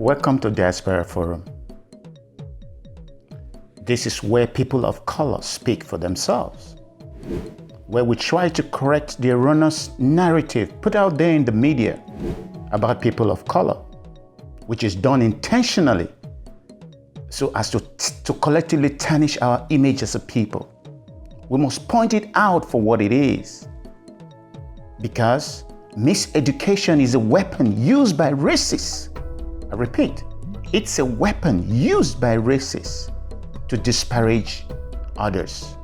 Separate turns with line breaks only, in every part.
Welcome to Diaspora Forum. This is where people of color speak for themselves, where we try to correct the erroneous narrative put out there in the media about people of color, which is done intentionally so as to collectively tarnish our image as a people. We must point it out for what it is, because miseducation is a weapon used by racists. I repeat, it's a weapon used by racists to disparage others.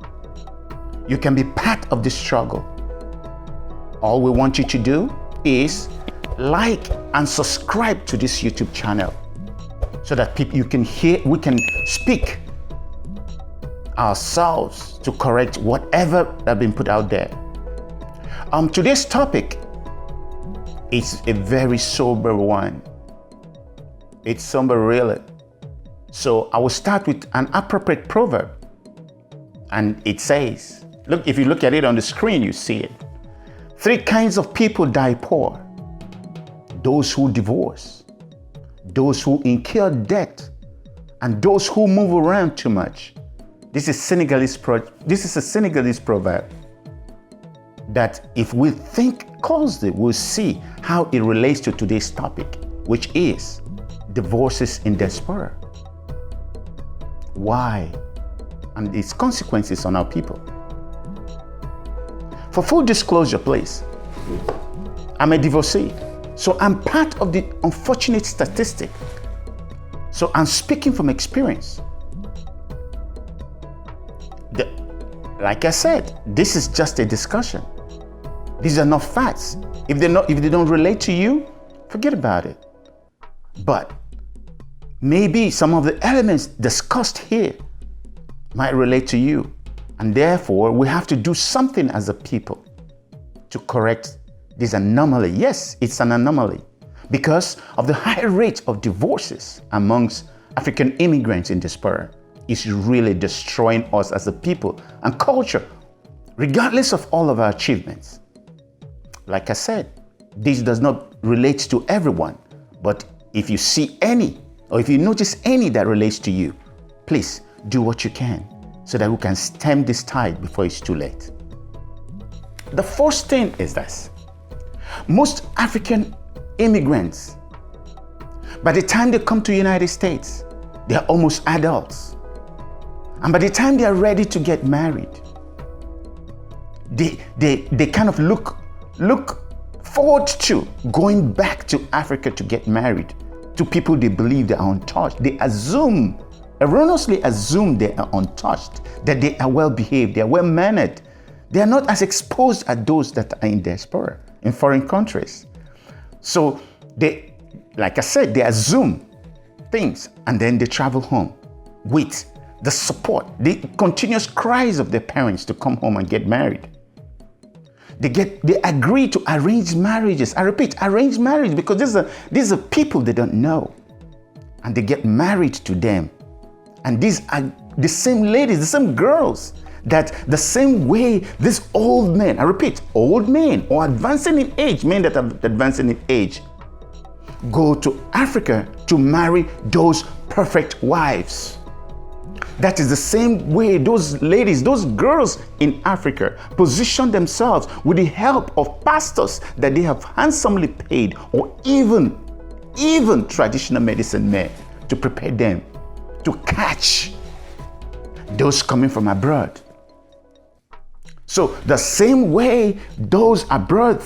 You can be part of the struggle. All we want you to do is like and subscribe to this YouTube channel so that we can speak ourselves to correct whatever has been put out there. Today's topic is a very sober one. It's somber, really. So I will start with an appropriate proverb. And it says, look, if you look at it on the screen, you see it. 3 kinds of people die poor: those who divorce, those who incur debt, and those who move around too much. This is a Senegalese proverb that if we think closely, we'll see how it relates to today's topic, which is divorces in diaspora. Why? And its consequences on our people. For full disclosure, please, I'm a divorcee, so I'm part of the unfortunate statistic. So I'm speaking from experience. Like I said, this is just a discussion. These are not facts. If they don't relate to you, forget about it. But maybe some of the elements discussed here might relate to you, and therefore we have to do something as a people to correct this anomaly. Yes, it's an anomaly because of the high rate of divorces amongst African immigrants in diaspora. It's really destroying us as a people and culture, regardless of all of our achievements. Like I said, this does not relate to everyone, but if you see any, or if you notice any that relates to you, please do what you can so that we can stem this tide before it's too late. The first thing is this: most African immigrants, by the time they come to the United States, they are almost adults. And by the time they are ready to get married, they kind of look forward to going back to Africa to get married to people they believe they are untouched. They erroneously assume they are untouched, that they are well behaved, they are well mannered. They are not as exposed as those that are in diaspora, in foreign countries. So like I said, they assume things and then they travel home with the support, the continuous cries of their parents to come home and get married. They agree to arranged marriages. I repeat, arranged marriage, because these are people they don't know. And they get married to them. And these are the same ladies, the same girls, that the same way these old men, I repeat, old men or advancing in age, men that are advancing in age, go to Africa to marry those perfect wives. That is the same way those ladies, those girls in Africa position themselves with the help of pastors that they have handsomely paid, or even traditional medicine men, to prepare them to catch those coming from abroad. So the same way those abroad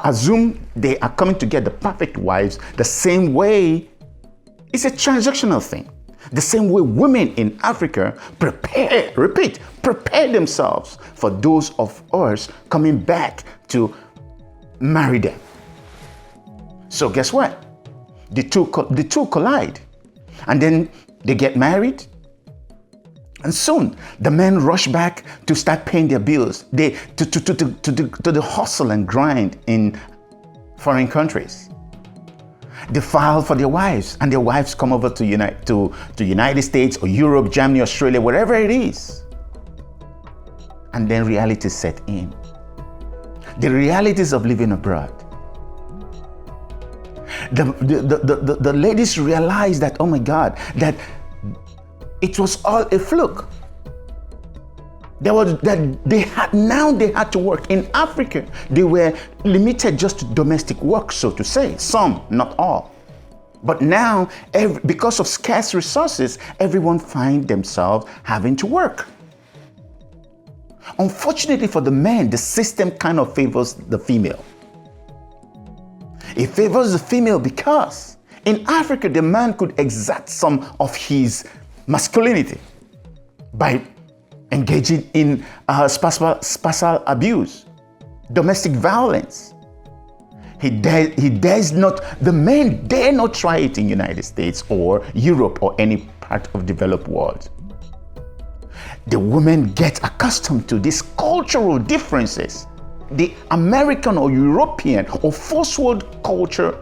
assume they are coming to get the perfect wives, the same way it's a transactional thing. The same way women in Africa prepare themselves for those of us coming back to marry them. So guess what? The two collide, and then they get married, and soon the men rush back to start paying their bills. To the hustle and grind in foreign countries. They file for their wives, and their wives come over to United States or Europe, Germany, Australia, wherever it is. And then reality set in. The realities of living abroad. the ladies realized that, oh my God, that it was all a fluke. They had to work. In Africa, they were limited just to domestic work, so to say. Some, not all. But now, because of scarce resources, everyone finds themselves having to work. Unfortunately for the men, the system kind of favors the female. It favors the female because in Africa, the man could exert some of his masculinity by engaging in spousal abuse, domestic violence. He dares not, the men dare not try it in the United States or Europe or any part of the developed world. The women get accustomed to these cultural differences. The American or European or first world culture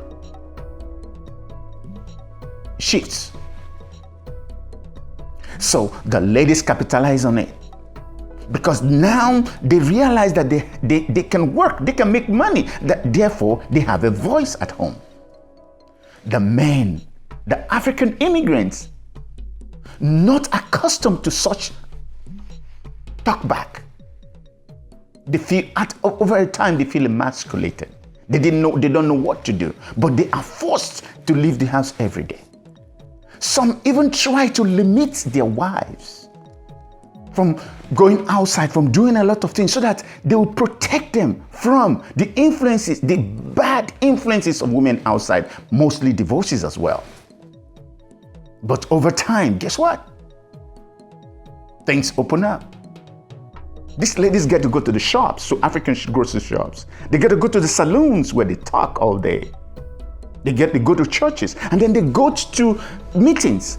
shifts. So the ladies capitalize on it because now they realize that they can work, they can make money, that therefore they have a voice at home. The men, the African immigrants, not accustomed to such talkback, they feel over time they feel emasculated. They don't know what to do, but they are forced to leave the house every day. Some even try to limit their wives from going outside, from doing a lot of things, so that they will protect them from the influences, the bad influences of women outside, mostly divorces as well. But over time, guess what? Things open up. These ladies get to go to the shops, so African grocery shops. They get to go to the saloons where they talk all day. They go to churches, and then they go to meetings.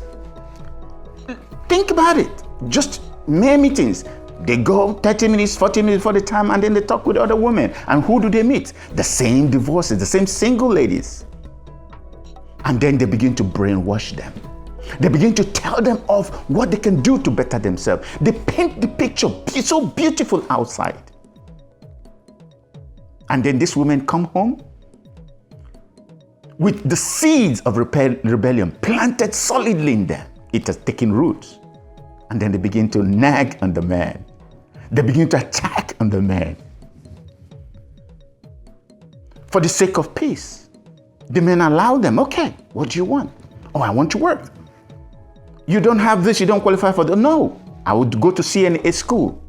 Think about it. Just mere meetings. They go 30 minutes, 40 minutes for the time, and then they talk with other women. And who do they meet? The same divorces, the same single ladies. And then they begin to brainwash them. They begin to tell them of what they can do to better themselves. They paint the picture so beautiful outside. And then these women come home with the seeds of rebellion planted solidly in them. It has taken root. And then they begin to nag on the man. They begin to attack on the man. For the sake of peace, the men allow them, okay, what do you want? Oh, I want to work. You don't have this, you don't qualify for that. No, I would go to CNA school.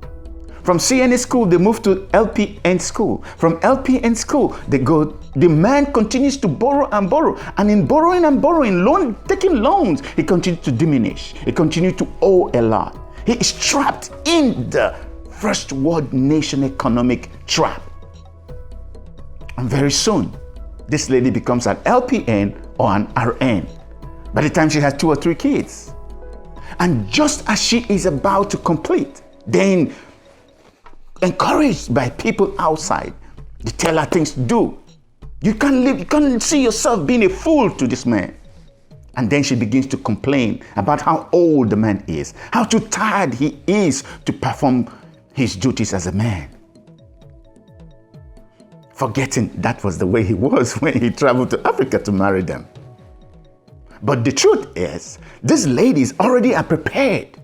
From CNA school, they move to LPN school. From LPN school, the man continues to borrow and borrow. And in borrowing and borrowing, taking loans, he continues to diminish. He continues to owe a lot. He is trapped in the first world nation economic trap. And very soon, this lady becomes an LPN or an RN. By the time she has 2 or 3 kids. And just as she is about to complete, then encouraged by people outside, they tell her things to do. You can't see yourself being a fool to this man. And then she begins to complain about how old the man is, how too tired he is to perform his duties as a man. Forgetting that was the way he was when he traveled to Africa to marry them. But the truth is, these ladies already are prepared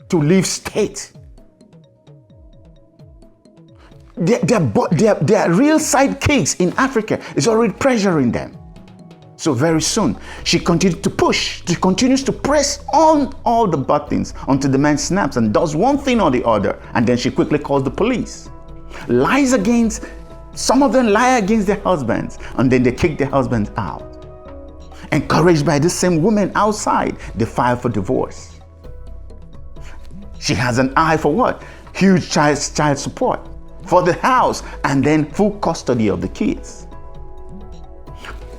to leave state. Their real sidekicks in Africa is already pressuring them. So very soon, she continues to push. She continues to press on all the buttons until the man snaps and does one thing or the other. And then she quickly calls the police. Some of them lie against their husbands, and then they kick their husbands out. Encouraged by the same woman outside, they file for divorce. She has an eye for what? Huge child support for the house, and then full custody of the kids.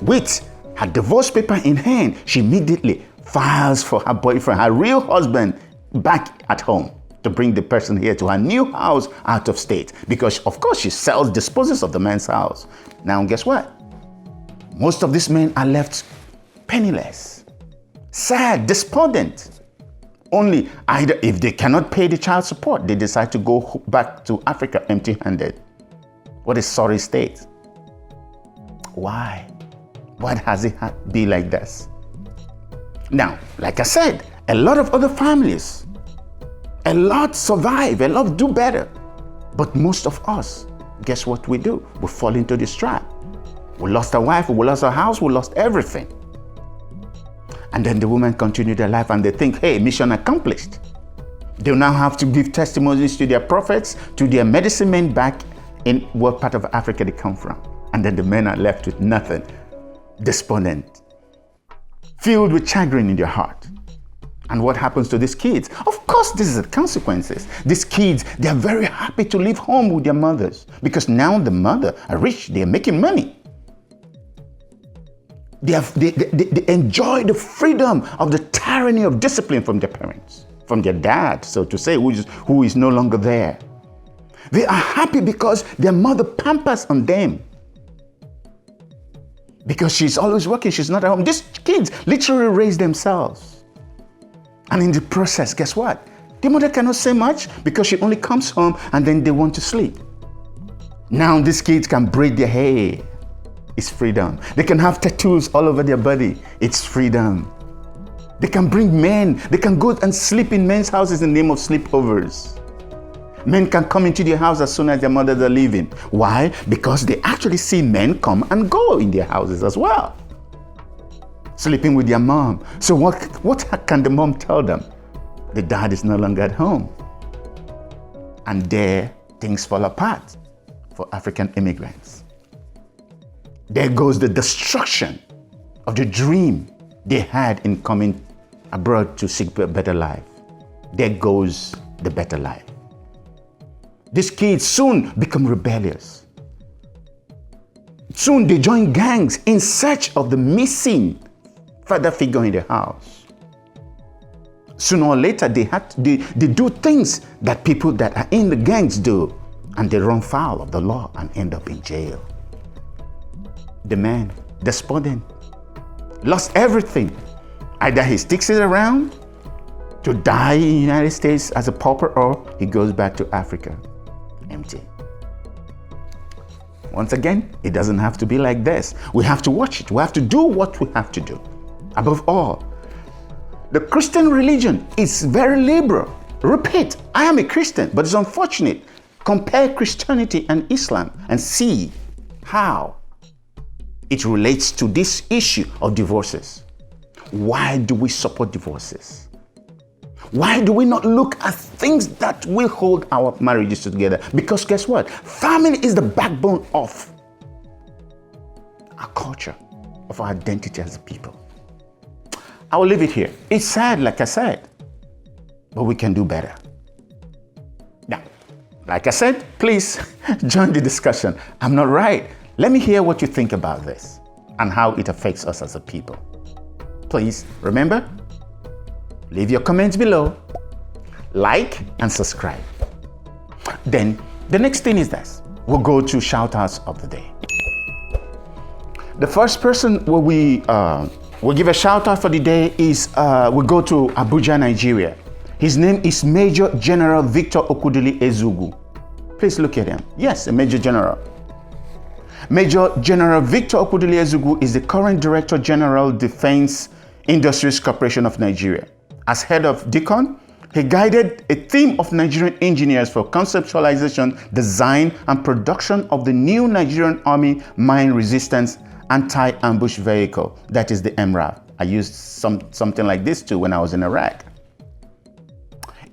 With her divorce paper in hand, she immediately files for her boyfriend, her real husband, back at home to bring the person here to her new house out of state. Because of course she disposes of the man's house. Now guess what? Most of these men are left penniless, sad, despondent. Only either if they cannot pay the child support, they decide to go back to Africa empty-handed. What a sorry state. Why? Why has it be like this? Now, like I said, a lot of other families, a lot survive, a lot do better. But most of us, guess what we do? We fall into this trap. We lost our wife, we lost our house, we lost everything. And then the women continue their life and they think, hey, mission accomplished. They now have to give testimonies to their prophets, to their medicine men back in what part of Africa they come from. And then the men are left with nothing, despondent, filled with chagrin in their heart. And what happens to these kids? Of course, this is the consequences. These kids, they are very happy to live home with their mothers because now the mother are rich, they are making money. They enjoy the freedom of the tyranny of discipline from their parents, from their dad, so to say, who is no longer there. They are happy because their mother pampers on them. Because she's always working, she's not at home. These kids literally raise themselves. And in the process, guess what? The mother cannot say much because she only comes home and then they want to sleep. Now these kids can braid their hair. It's freedom. They can have tattoos all over their body. It's freedom. They can bring men. They can go and sleep in men's houses in the name of sleepovers. Men can come into their house as soon as their mothers are leaving. Why? Because they actually see men come and go in their houses as well. Sleeping with their mom. So what can the mom tell them? The dad is no longer at home. And there things fall apart for African immigrants. There goes the destruction of the dream they had in coming abroad to seek a better life. There goes the better life. These kids soon become rebellious. Soon they join gangs in search of the missing father figure in the house. Sooner or later, they do things that people that are in the gangs do, and they run foul of the law and end up in jail. The man, despondent, lost everything. Either he sticks it around to die in the United States as a pauper, or he goes back to Africa empty. Once again, it doesn't have to be like this. We have to watch it. We have to do what we have to do. Above all, the Christian religion is very liberal. Repeat, I am a Christian, but it's unfortunate. Compare Christianity and Islam and see how it relates to this issue of divorces. Why do we support divorces? Why do we not look at things that will hold our marriages together? Because guess what? Family is the backbone of our culture, of our identity as a people. I will leave it here. It's sad, like I said, but we can do better. Now, like I said, please join the discussion. I'm not right. Let me hear what you think about this and how it affects us as a people. Please remember, leave your comments below, like and subscribe. Then the next thing is this. We'll go to shout-outs of the day. The first person we'll give a shout-out for the day is we go to Abuja, Nigeria. His name is Major General Victor Okudili Ezugu. Please look at him. Yes, a Major General. Major General Victor Okudili Ezugu is the current Director General Defense Industries Corporation of Nigeria. As head of DICON, he guided a team of Nigerian engineers for conceptualization, design, and production of the new Nigerian Army Mine Resistance Anti-Ambush Vehicle, that is the MRAV. I used something like this too when I was in Iraq.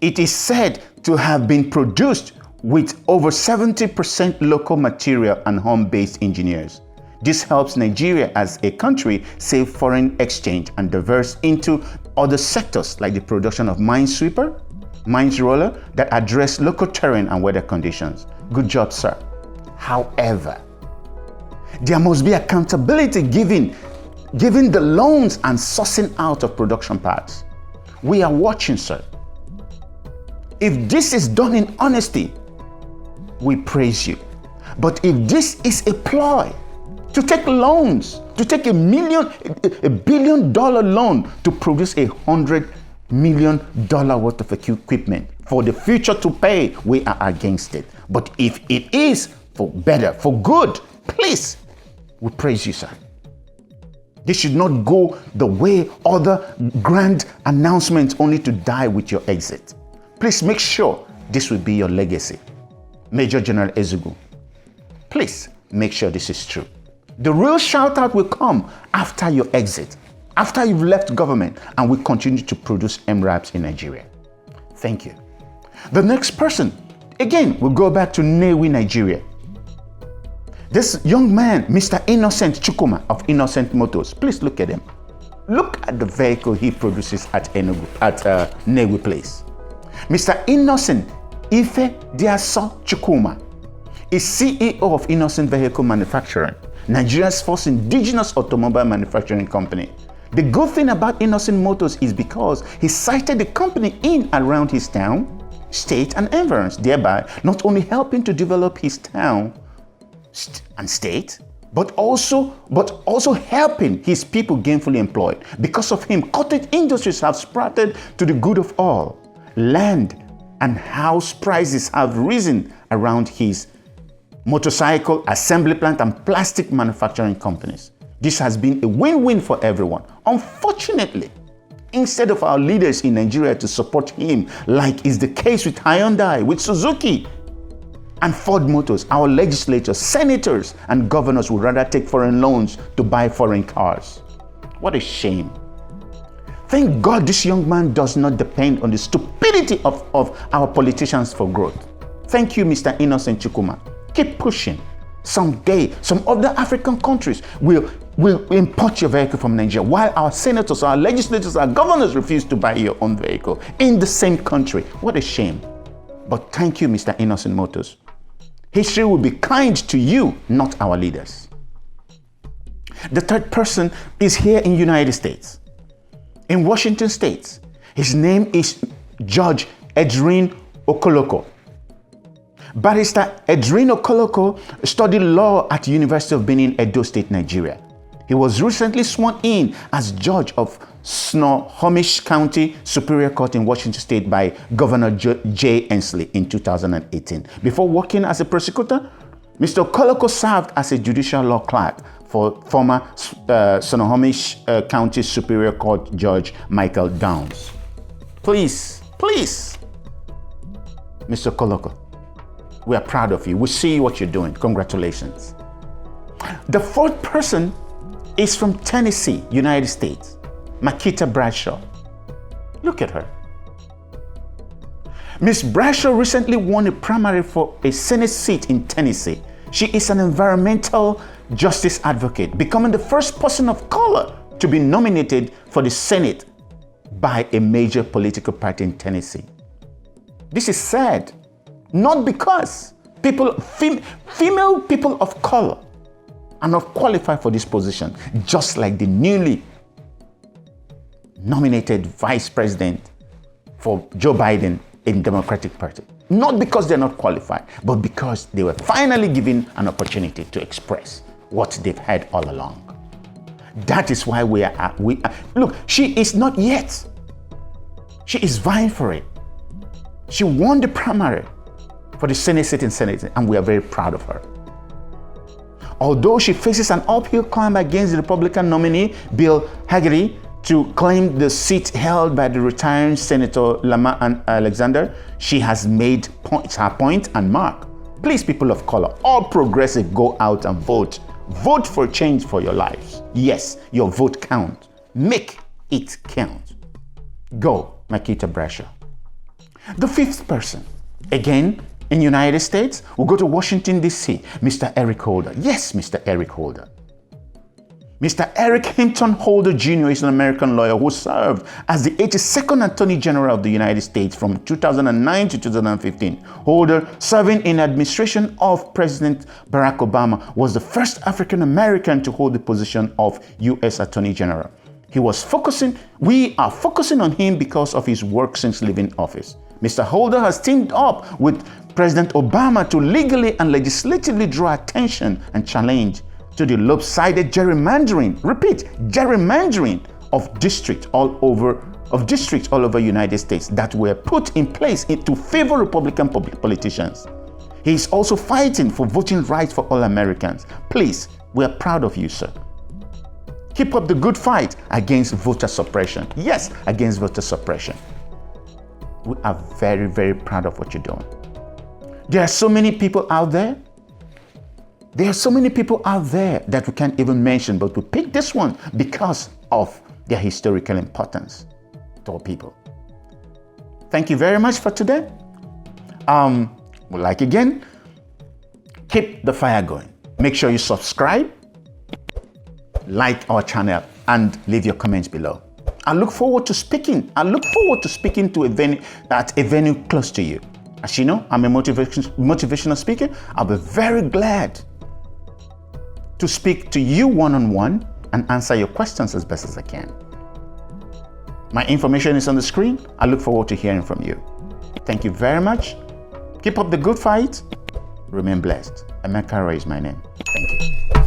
It is said to have been produced with over 70% local material and home-based engineers. This helps Nigeria as a country save foreign exchange and diverse into other sectors like the production of minesweeper, mines roller that address local terrain and weather conditions. Good job, sir. However, there must be accountability given the loans and sourcing out of production parts. We are watching, sir. If this is done in honesty, we praise you. But if this is a ploy to take loans, to take $1 billion loan to produce $100 million worth of equipment for the future to pay, we are against it. But if it is for better, for good, please, we praise you, sir. This should not go the way other grand announcements only to die with your exit. Please make sure this will be your legacy. Major General Ezugwu, please make sure this is true. The real shout out will come after your exit, after you've left government and we continue to produce MRAPs in Nigeria. Thank you. The next person, again, we'll go back to Nnewi, Nigeria. This young man, Mr. Innocent Chukwuma of Innocent Motors, please look at him. Look at the vehicle he produces at Nnewi Place. Mr. Innocent Ife Diaso Chukwuma is CEO of Innocent Vehicle Manufacturing, Nigeria's first indigenous automobile manufacturing company. The good thing about Innocent Motors is because he sited the company in and around his town, state, and environs, thereby not only helping to develop his town and state, but also helping his people gainfully employed. Because of him, cottage industries have sprouted to the good of all. Land and house prices have risen around his motorcycle assembly plant and plastic manufacturing companies. This has been a win-win for everyone. Unfortunately, instead of our leaders in Nigeria to support him, like is the case with Hyundai, with Suzuki, and Ford Motors, our legislators, senators, and governors would rather take foreign loans to buy foreign cars. What a shame. Thank God this young man does not depend on the stupidity of our politicians for growth. Thank you, Mr. Innocent Chukwuma. Keep pushing. Someday, some other African countries will import your vehicle from Nigeria, while our senators, our legislators, our governors refuse to buy your own vehicle in the same country. What a shame. But thank you, Mr. Innocent Motors. History will be kind to you, not our leaders. The third person is here in the United States, in Washington State. His name is Judge Edrin Koloko. Barrister Edrin Koloko studied law at the University of Benin, Edo State, Nigeria. He was recently sworn in as judge of Snohomish County Superior Court in Washington State by Governor Jay Inslee in 2018. Before working as a prosecutor, Mr. Koloko served as a judicial law clerk for former Snohomish County Superior Court Judge Michael Downs. Please, Mr. Koloko, we are proud of you. We see what you're doing. Congratulations. The fourth person is from Tennessee, United States, Makita Bradshaw. Look at her. Ms. Bradshaw recently won a primary for a Senate seat in Tennessee. She is an environmental justice advocate, becoming the first person of color to be nominated for the Senate by a major political party in Tennessee. This is sad, not because female people of color are not qualified for this position, just like the newly nominated vice president for Joe Biden in Democratic Party. Not because they're not qualified, but because they were finally given an opportunity to express what they've had all along. That is why we are. Look, she is not yet. She is vying for it. She won the primary for the Senate seat in Senate, and we are very proud of her. Although she faces an uphill climb against the Republican nominee, Bill Hagerty, to claim the seat held by the retiring Senator Lamar Alexander, she has made her point and mark. Please, people of color, all progressive, go out and vote. Vote for change for your lives. Yes, your vote counts. Make it count. Go, Makita Bradshaw. The fifth person, again, in the United States, we'll go to Washington, D.C., Mr. Eric Holder. Yes, Mr. Eric Holder. Mr. Eric Hinton Holder Jr. is an American lawyer who served as the 82nd Attorney General of the United States from 2009 to 2015. Holder, serving in administration of President Barack Obama, was the first African American to hold the position of U.S. Attorney General. We are focusing on him because of his work since leaving office. Mr. Holder has teamed up with President Obama to legally and legislatively draw attention and challenge to the lopsided gerrymandering of districts all over United States that were put in place to favor Republican politicians. He is also fighting for voting rights for all Americans. Please, we are proud of you, sir. Keep up the good fight against voter suppression. Yes, against voter suppression. We are very, very proud of what you're doing. There are so many people out there. There are so many people out there that we can't even mention, but we pick this one because of their historical importance to our people. Thank you very much for today. Like again, keep the fire going. Make sure you subscribe, like our channel, and leave your comments below. I look forward to speaking. To a venue at a venue close to you. As you know, I'm a motivational speaker. I'll be very glad to speak to you one-on-one and answer your questions as best as I can. My information is on the screen. I look forward to hearing from you. Thank you very much. Keep up the good fight. Remain blessed. Emeka Roy is my name. Thank you.